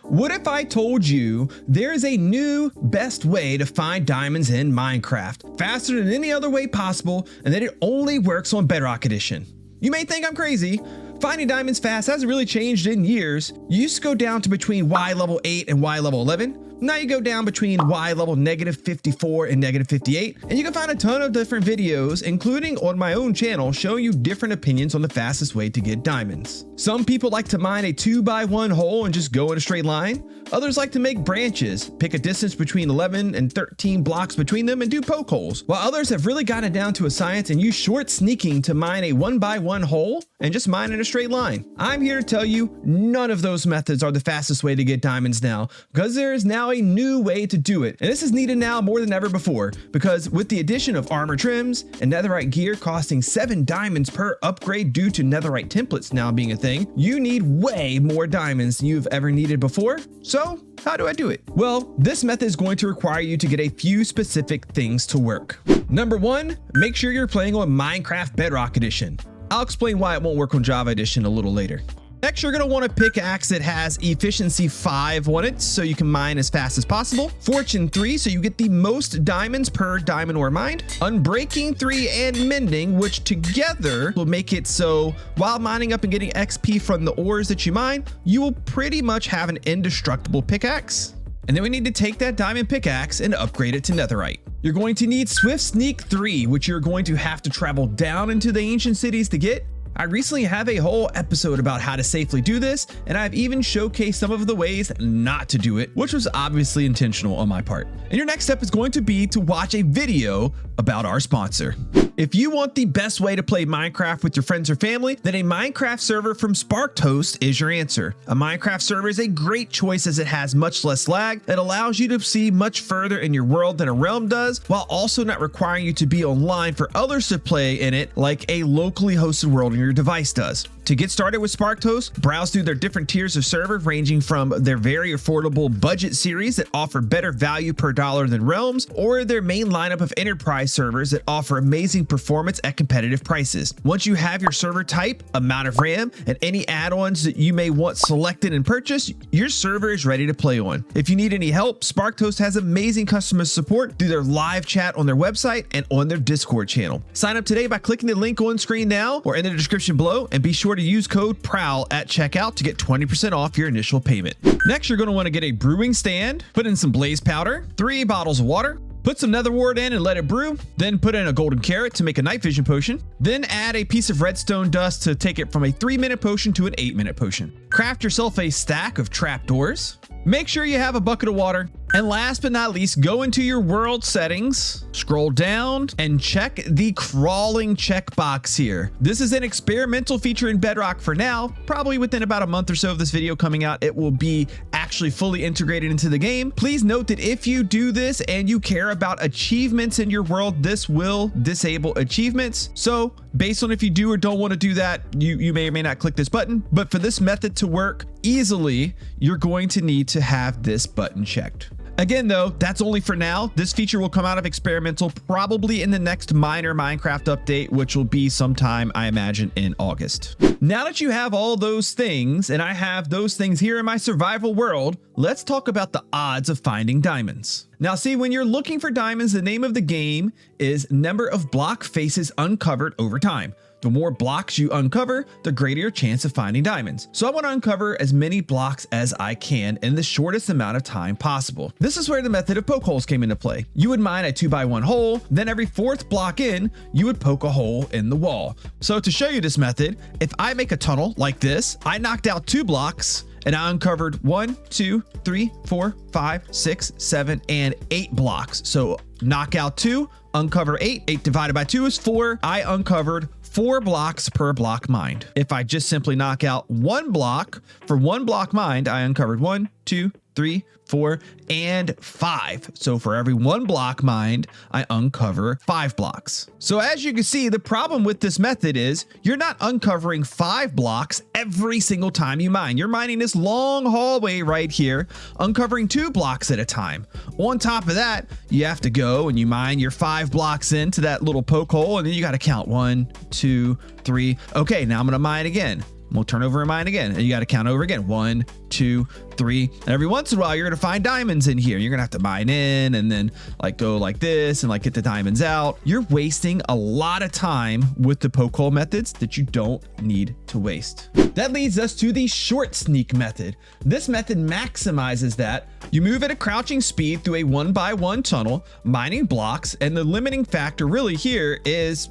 What if I told you there's a new best way to find diamonds in Minecraft, faster than any other way possible, and that it only works on Bedrock Edition? You may think I'm crazy. Finding diamonds fast hasn't really changed in years. You used to go down to between Y level 8 and Y level 11. Now you go down between Y level -54 and -58, and you can find a ton of different videos, including on my own channel, showing you different opinions on the fastest way to get diamonds. Some people like to mine a 2x1 hole and just go in a straight line. Others like to make branches, pick a distance between 11 and 13 blocks between them and do poke holes, while others have really gotten it down to a science and use short sneaking to mine a 1x1 hole and just mine in a straight line. I'm here to tell you none of those methods are the fastest way to get diamonds now, because there is now a new way to do it. And this is needed now more than ever before, because with the addition of armor trims and netherite gear costing 7 diamonds per upgrade due to netherite templates now being a thing, you need way more diamonds than you've ever needed before. So how do I do it? Well, this method is going to require you to get a few specific things to work. Number 1, make sure you're playing on Minecraft Bedrock Edition. I'll explain why it won't work on Java Edition a little later. Next, you're going to want a pickaxe that has efficiency 5 on it, so you can mine as fast as possible. Fortune 3, so you get the most diamonds per diamond ore mined. Unbreaking 3 and mending, which together will make it so while mining up and getting XP from the ores that you mine, you will pretty much have an indestructible pickaxe. And then we need to take that diamond pickaxe and upgrade it to netherite. You're going to need Swift Sneak 3, which you're going to have to travel down into the ancient cities to get. I recently have a whole episode about how to safely do this, and I've even showcased some of the ways not to do it, which was obviously intentional on my part. And your next step is going to be to watch a video about our sponsor. If you want the best way to play Minecraft with your friends or family, then a Minecraft server from Sparkedhost is your answer. A Minecraft server is a great choice as it has much less lag. It allows you to see much further in your world than a realm does, while also not requiring you to be online for others to play in it like a locally hosted world on your device does. To get started with Sparkedhost, browse through their different tiers of server, ranging from their very affordable budget series that offer better value per dollar than realms, or their main lineup of enterprise servers that offer amazing performance at competitive prices. Once you have your server type, amount of RAM, and any add-ons that you may want selected and purchased, your server is ready to play on. If you need any help, Sparkedhost has amazing customer support through their live chat on their website and on their Discord channel. Sign up today by clicking the link on screen now or in the description below, and be sure to use code Prowl at checkout to get 20% off your initial payment. Next, you're going to want to get a brewing stand, put in some blaze powder, 3 bottles of water, put some nether wart in and let it brew, then put in a golden carrot to make a night vision potion, then add a piece of redstone dust to take it from a 3-minute potion to an 8-minute potion. Craft yourself a stack of trapdoors. Make sure you have a bucket of water. And last but not least, go into your world settings, scroll down, and check the crawling checkbox here. This is an experimental feature in Bedrock for now. Probably within about a month or so of this video coming out, it will be actually fully integrated into the game. Please note that if you do this and you care about achievements in your world, this will disable achievements. So based on if you do or don't want to do that, you may or may not click this button. But for this method to work easily, you're going to need to have this button checked. Again, though, that's only for now. This feature will come out of experimental probably in the next minor Minecraft update, which will be sometime, I imagine, in August. Now that you have all those things, and I have those things here in my survival world, let's talk about the odds of finding diamonds. Now, see, when you're looking for diamonds, the name of the game is number of block faces uncovered over time. The more blocks you uncover, the greater your chance of finding diamonds. So I want to uncover as many blocks as I can in the shortest amount of time possible. This is where the method of poke holes came into play. You would mine a 2x1 hole, then every 4th block in, you would poke a hole in the wall. So to show you this method, if I make a tunnel like this, I knocked out 2 blocks, and I uncovered 1, 2, 3, 4, 5, 6, 7, and 8 blocks. So knock out 2, uncover 8. 8 divided by 2 is 4. I uncovered 4 blocks per block mined. If I just simply knock out 1 block, for 1 block mined, I uncovered 1, 2, 3, 4, and 5. So for every 1 block mined, I uncover 5 blocks. So as you can see, the problem with this method is you're not uncovering 5 blocks every single time you mine. You're mining this long hallway right here, uncovering 2 blocks at a time. On top of that, you have to go and you mine your 5 blocks into that little poke hole, and then you got to count 1, 2, 3. Okay, now I'm going to mine again. We'll turn over and mine again. And you got to count over again. 1, 2, 3. And every once in a while, you're going to find diamonds in here. You're going to have to mine in and then like go like this and like get the diamonds out. You're wasting a lot of time with the poke hole methods that you don't need to waste. That leads us to the short sneak method. This method maximizes that. You move at a crouching speed through a 1x1 tunnel, mining blocks, and the limiting factor really here is,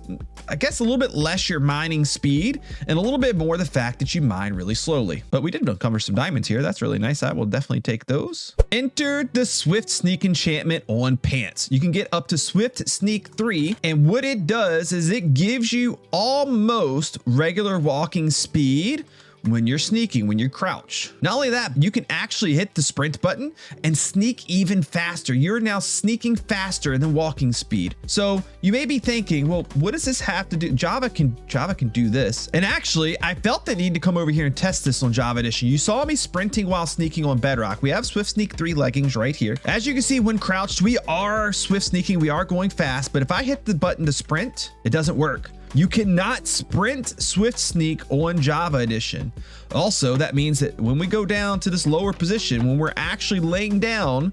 I guess, a little bit less your mining speed and a little bit more the fact that you mine really slowly. But we did uncover some diamonds here. That's really nice. I will definitely take those. Enter the Swift Sneak enchantment on pants. You can get up to Swift Sneak 3, and what it does is it gives you almost regular walking speed when you're sneaking, when you crouch. Not only that, you can actually hit the sprint button and sneak even faster. You're now sneaking faster than walking speed. So you may be thinking, well, what does this have to do? Java can do this. And actually, I felt the need to come over here and test this on Java Edition. You saw me sprinting while sneaking on Bedrock. We have Swift Sneak 3 leggings right here. As you can see, when crouched, we are swift sneaking. We are going fast, but if I hit the button to sprint, it doesn't work. You cannot sprint Swift Sneak on Java Edition. Also, that means that when we go down to this lower position, when we're actually laying down,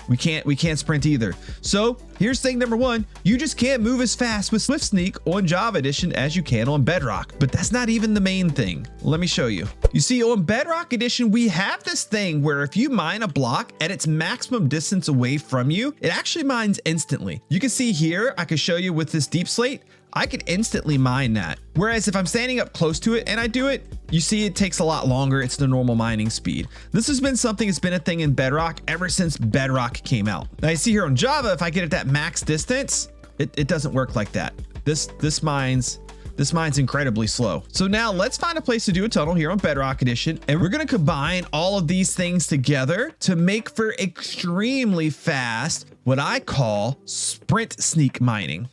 we can't sprint either. So here's thing number one, you just can't move as fast with Swift Sneak on Java Edition as you can on Bedrock. But that's not even the main thing. Let me show you. You see, on Bedrock Edition, we have this thing where if you mine a block at its maximum distance away from you, it actually mines instantly. You can see here, I can show you with this deep slate, I could instantly mine that. Whereas if I'm standing up close to it and I do it, you see it takes a lot longer. It's the normal mining speed. This has been something that's been a thing in Bedrock ever since Bedrock came out. Now you see here on Java, if I get at that max distance, it doesn't work like that. This mine's incredibly slow. So now let's find a place to do a tunnel here on Bedrock Edition. And we're gonna combine all of these things together to make for extremely fast, what I call sprint sneak mining.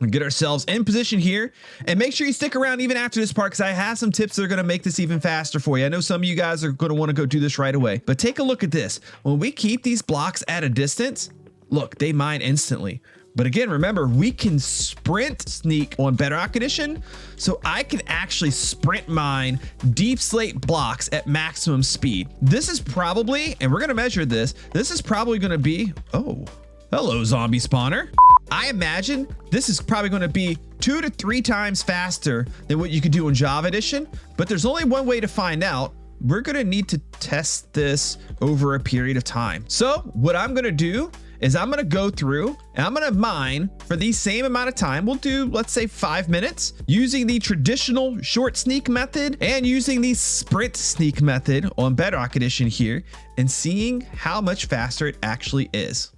Get ourselves in position here and make sure you stick around even after this part because I have some tips that are going to make this even faster for you. I know some of you guys are going to want to go do this right away, but take a look at this. When we keep these blocks at a distance, look, they mine instantly. But again, remember, we can sprint sneak on Bedrock Edition, so I can actually sprint mine deep slate blocks at maximum speed. This is probably, and we're going to measure this, this is probably going to be, oh, hello, zombie spawner. I imagine this is probably going to be 2 to 3 times faster than what you could do in Java Edition, but there's only one way to find out. We're going to need to test this over a period of time. So what I'm going to do is I'm going to go through and I'm going to mine for the same amount of time. We'll do, let's say 5 minutes using the traditional short sneak method and using the sprint sneak method on Bedrock Edition here and seeing how much faster it actually is.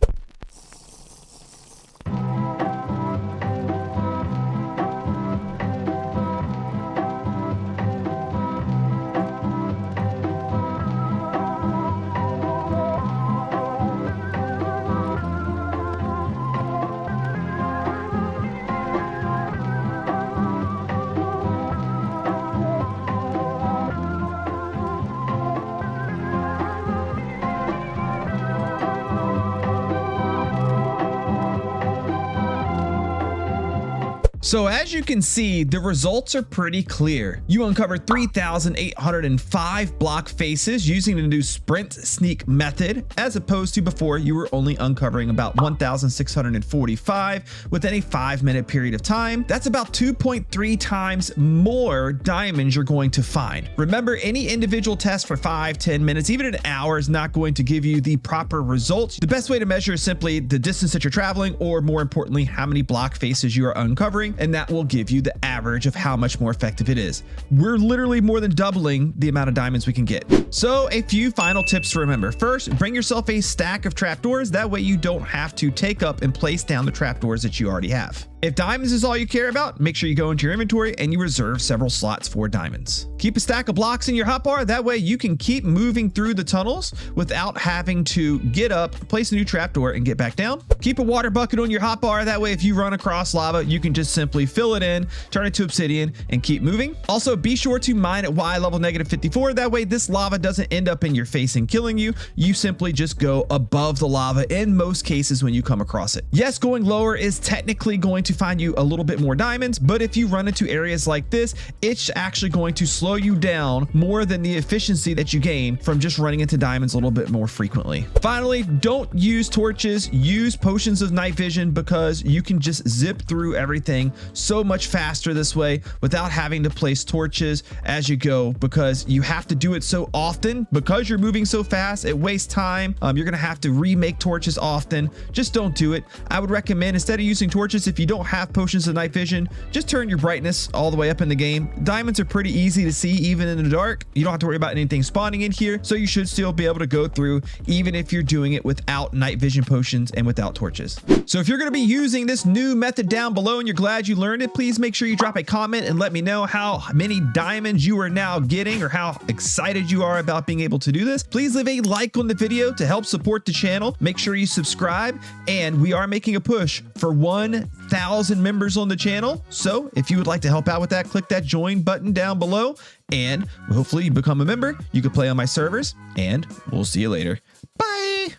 So as you can see, the results are pretty clear. You uncovered 3,805 block faces using the new sprint sneak method, as opposed to before you were only uncovering about 1,645 within a 5-minute period of time. That's about 2.3 times more diamonds you're going to find. Remember, any individual test for 5, 10 minutes, even an hour is not going to give you the proper results. The best way to measure is simply the distance that you're traveling, or more importantly, how many block faces you are uncovering, and that will give you the average of how much more effective it is. We're literally more than doubling the amount of diamonds we can get. So a few final tips to remember. First, bring yourself a stack of trapdoors. That way you don't have to take up and place down the trapdoors that you already have. If diamonds is all you care about, make sure you go into your inventory and you reserve several slots for diamonds. Keep a stack of blocks in your hotbar. That way you can keep moving through the tunnels without having to get up, place a new trapdoor, and get back down. Keep a water bucket on your hotbar. That way if you run across lava, you can just simply simply fill it in, turn it to obsidian, and keep moving. Also, be sure to mine at Y level -54. That way this lava doesn't end up in your face and killing you. You simply just go above the lava in most cases when you come across it. Yes, going lower is technically going to find you a little bit more diamonds, but if you run into areas like this, it's actually going to slow you down more than the efficiency that you gain from just running into diamonds a little bit more frequently. Finally, don't use torches, use potions of night vision, because you can just zip through everything so much faster this way without having to place torches as you go, because you have to do it so often because you're moving so fast. It wastes time. You're gonna have to remake torches often. Just don't do it. I would recommend, instead of using torches, if you don't have potions of night vision, just turn your brightness all the way up in the game. Diamonds are pretty easy to see even in the dark. You don't have to worry about anything spawning in here, so you should still be able to go through even if you're doing it without night vision potions and without torches. So if you're going to be using this new method down below and you're glad you learned it, please make sure you drop a comment and let me know how many diamonds you are now getting or how excited you are about being able to do this. Please leave a like on the video to help support the channel. Make sure you subscribe, and we are making a push for 1,000 members on the channel. So if you would like to help out with that, click that join button down below, and hopefully you become a member. You can play on my servers, and we'll see you later. Bye.